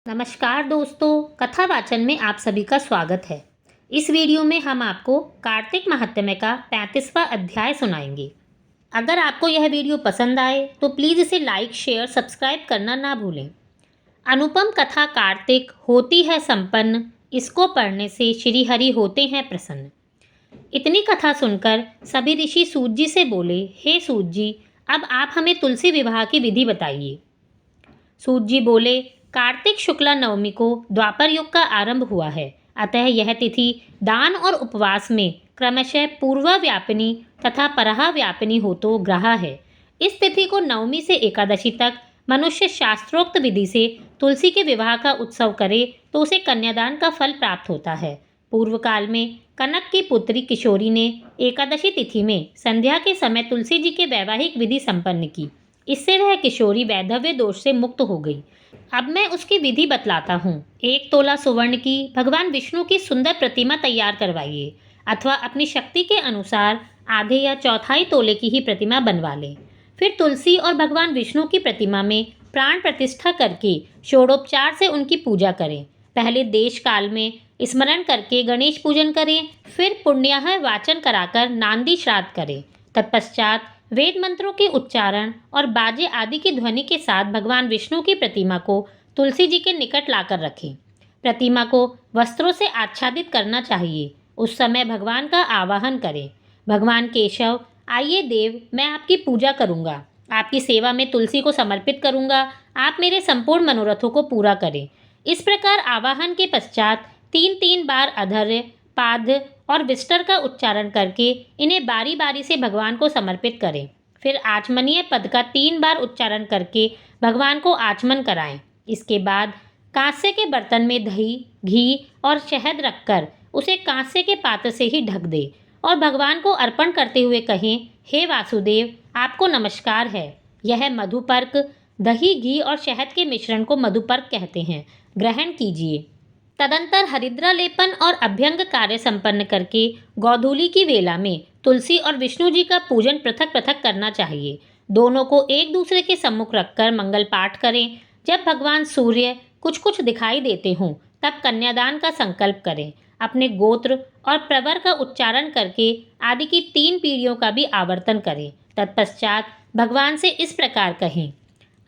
नमस्कार दोस्तों, कथा वाचन में आप सभी का स्वागत है। इस वीडियो में हम आपको कार्तिक महात्म्य का 35वां अध्याय सुनाएंगे। अगर आपको यह वीडियो पसंद आए तो प्लीज़ इसे लाइक, शेयर, सब्सक्राइब करना ना भूलें। अनुपम कथा कार्तिक होती है संपन्न, इसको पढ़ने से श्री हरि होते हैं प्रसन्न। इतनी कथा सुनकर सभी ऋषि सूत जी से बोले, हे सूत जी, अब आप हमें तुलसी विवाह की विधि बताइए। सूत जी बोले, कार्तिक शुक्ला नवमी को द्वापर युग का आरंभ हुआ है, अतः यह तिथि दान और उपवास में क्रमशः पूर्वा व्यापिनी तथा परहा व्यापिनी हो तो ग्रहा है। इस तिथि को नवमी से एकादशी तक मनुष्य शास्त्रोक्त विधि से तुलसी के विवाह का उत्सव करे तो उसे कन्यादान का फल प्राप्त होता है। पूर्व काल में कनक की पुत्री किशोरी ने एकादशी तिथि में संध्या के समय तुलसी जी के वैवाहिक विधि संपन्न की। इससे वह किशोरी वैधव्य दोष से मुक्त हो गई। अब मैं उसकी विधि बतलाता हूँ। 1 तोला सुवर्ण की भगवान विष्णु की सुंदर प्रतिमा तैयार करवाइए, अथवा अपनी शक्ति के अनुसार आधे या चौथाई तोले की ही प्रतिमा बनवा लें। फिर तुलसी और भगवान विष्णु की प्रतिमा में प्राण प्रतिष्ठा करके षोडोपचार से उनकी पूजा करें। पहले देश काल में स्मरण करके गणेश पूजन करें, फिर पुण्याह वाचन कराकर नांदी श्राद्ध करें। तत्पश्चात वेद मंत्रों के उच्चारण और बाजे आदि की ध्वनि के साथ भगवान विष्णु की प्रतिमा को तुलसी जी के निकट लाकर रखें। प्रतिमा को वस्त्रों से आच्छादित करना चाहिए। उस समय भगवान का आवाहन करें, भगवान केशव, आइए देव, मैं आपकी पूजा करूंगा, आपकी सेवा में तुलसी को समर्पित करूंगा, आप मेरे संपूर्ण मनोरथों को पूरा करें। इस प्रकार आवाहन के पश्चात 3-3 बार अधर्य, पाद और विष्टर का उच्चारण करके इन्हें बारी बारी से भगवान को समर्पित करें। फिर आचमनीय पद का 3 बार उच्चारण करके भगवान को आचमन कराएं। इसके बाद कांसे के बर्तन में दही, घी और शहद रखकर उसे कांसे के पात्र से ही ढक दे और भगवान को अर्पण करते हुए कहें, हे वासुदेव, आपको नमस्कार है। यह मधुपर्क, दही, घी और शहद के मिश्रण को मधुपर्क कहते हैं, ग्रहण कीजिए। तदंतर हरिद्रा लेपन और अभ्यंग कार्य संपन्न करके गोधूली की वेला में तुलसी और विष्णु जी का पूजन पृथक पृथक करना चाहिए। दोनों को एक दूसरे के सम्मुख रखकर मंगल पाठ करें। जब भगवान सूर्य कुछ कुछ दिखाई देते हों तब कन्यादान का संकल्प करें। अपने गोत्र और प्रवर का उच्चारण करके आदि की 3 पीढ़ियों का भी आवर्तन करें। तत्पश्चात भगवान से इस प्रकार कहें,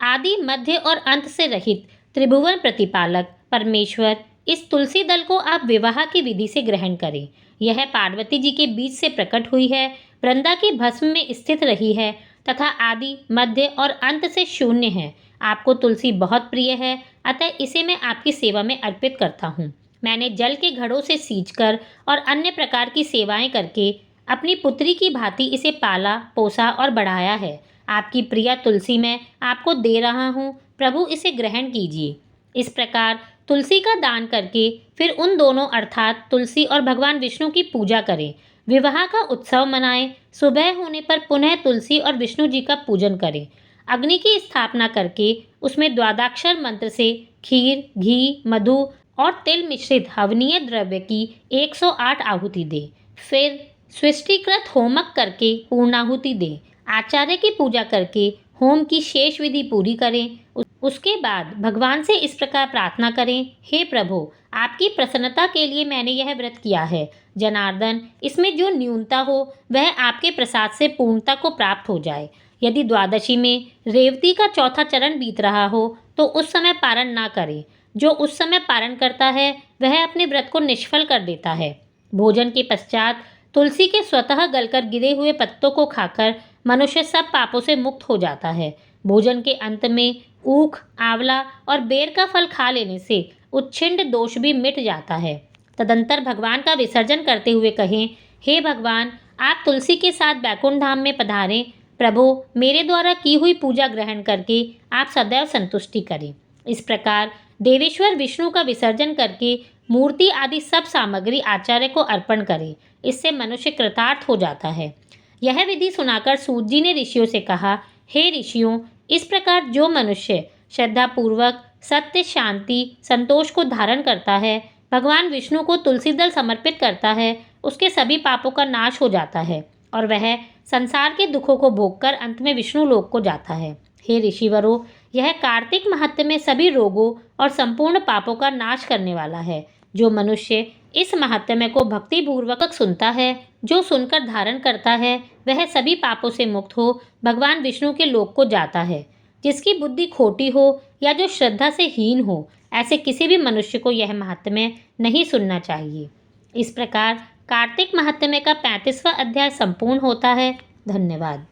आदि, मध्य और अंत से रहित त्रिभुवन प्रतिपालक परमेश्वर, इस तुलसी दल को आप विवाह की विधि से ग्रहण करें। यह पार्वती जी के बीच से प्रकट हुई है, वृंदा की भस्म में स्थित रही है तथा आदि, मध्य और अंत से शून्य है। आपको तुलसी बहुत प्रिय है, अतः इसे मैं आपकी सेवा में अर्पित करता हूँ। मैंने जल के घड़ों से सींचकर और अन्य प्रकार की सेवाएं करके अपनी पुत्री की भांति इसे पाला, पोसा और बढ़ाया है। आपकी प्रिया तुलसी मैं आपको दे रहा हूँ, प्रभु इसे ग्रहण कीजिए। इस प्रकार तुलसी का दान करके फिर उन दोनों अर्थात तुलसी और भगवान विष्णु की पूजा करें। विवाह का उत्सव मनाएं। सुबह होने पर पुनः तुलसी और विष्णु जी का पूजन करें। अग्नि की स्थापना करके उसमें द्वादक्षर मंत्र से खीर, घी, मधु और तिल मिश्रित हवनीय द्रव्य की 108 आहुति दें। फिर सृष्टिकृत होमक करके पूर्णाहुति दें। आचार्य की पूजा करके होम की शेष विधि पूरी करें। उसके बाद भगवान से इस प्रकार प्रार्थना करें, हे प्रभु, आपकी प्रसन्नता के लिए मैंने यह व्रत किया है। जनार्दन, इसमें जो न्यूनता हो वह आपके प्रसाद से पूर्णता को प्राप्त हो जाए। यदि द्वादशी में रेवती का चौथा चरण बीत रहा हो तो उस समय पारण ना करें। जो उस समय पारण करता है वह अपने व्रत को निष्फल कर देता है। भोजन के पश्चात तुलसी के स्वतः गलकर गिरे हुए पत्तों को खाकर मनुष्य सब पापों से मुक्त हो जाता है। भोजन के अंत में ऊख, आंवला और बेर का फल खा लेने से उच्छिष्ट दोष भी मिट जाता है। तदंतर भगवान का विसर्जन करते हुए कहें, हे भगवान, आप तुलसी के साथ बैकुंठ धाम में पधारें। प्रभु, मेरे द्वारा की हुई पूजा ग्रहण करके आप सदैव संतुष्टि करें। इस प्रकार देवेश्वर विष्णु का विसर्जन करके मूर्ति आदि सब सामग्री आचार्य को अर्पण करें। इससे मनुष्य कृतार्थ हो जाता है। यह विधि सुनाकर सूत जी ने ऋषियों से कहा, हे ऋषियों, इस प्रकार जो मनुष्य श्रद्धापूर्वक सत्य, शांति, संतोष को धारण करता है, भगवान विष्णु को तुलसी दल समर्पित करता है, उसके सभी पापों का नाश हो जाता है और वह संसार के दुखों को भोगकर अंत में विष्णु लोक को जाता है। हे ऋषिवरों, यह कार्तिक महात्म्य सभी रोगों और संपूर्ण पापों का नाश करने वाला है। जो मनुष्य इस महात्म्य को भक्तिपूर्वक सुनता है, जो सुनकर धारण करता है, वह सभी पापों से मुक्त हो भगवान विष्णु के लोक को जाता है। जिसकी बुद्धि खोटी हो या जो श्रद्धा से हीन हो, ऐसे किसी भी मनुष्य को यह महात्म्य नहीं सुनना चाहिए। इस प्रकार कार्तिक महात्म्य का 35वां अध्याय संपूर्ण होता है। धन्यवाद।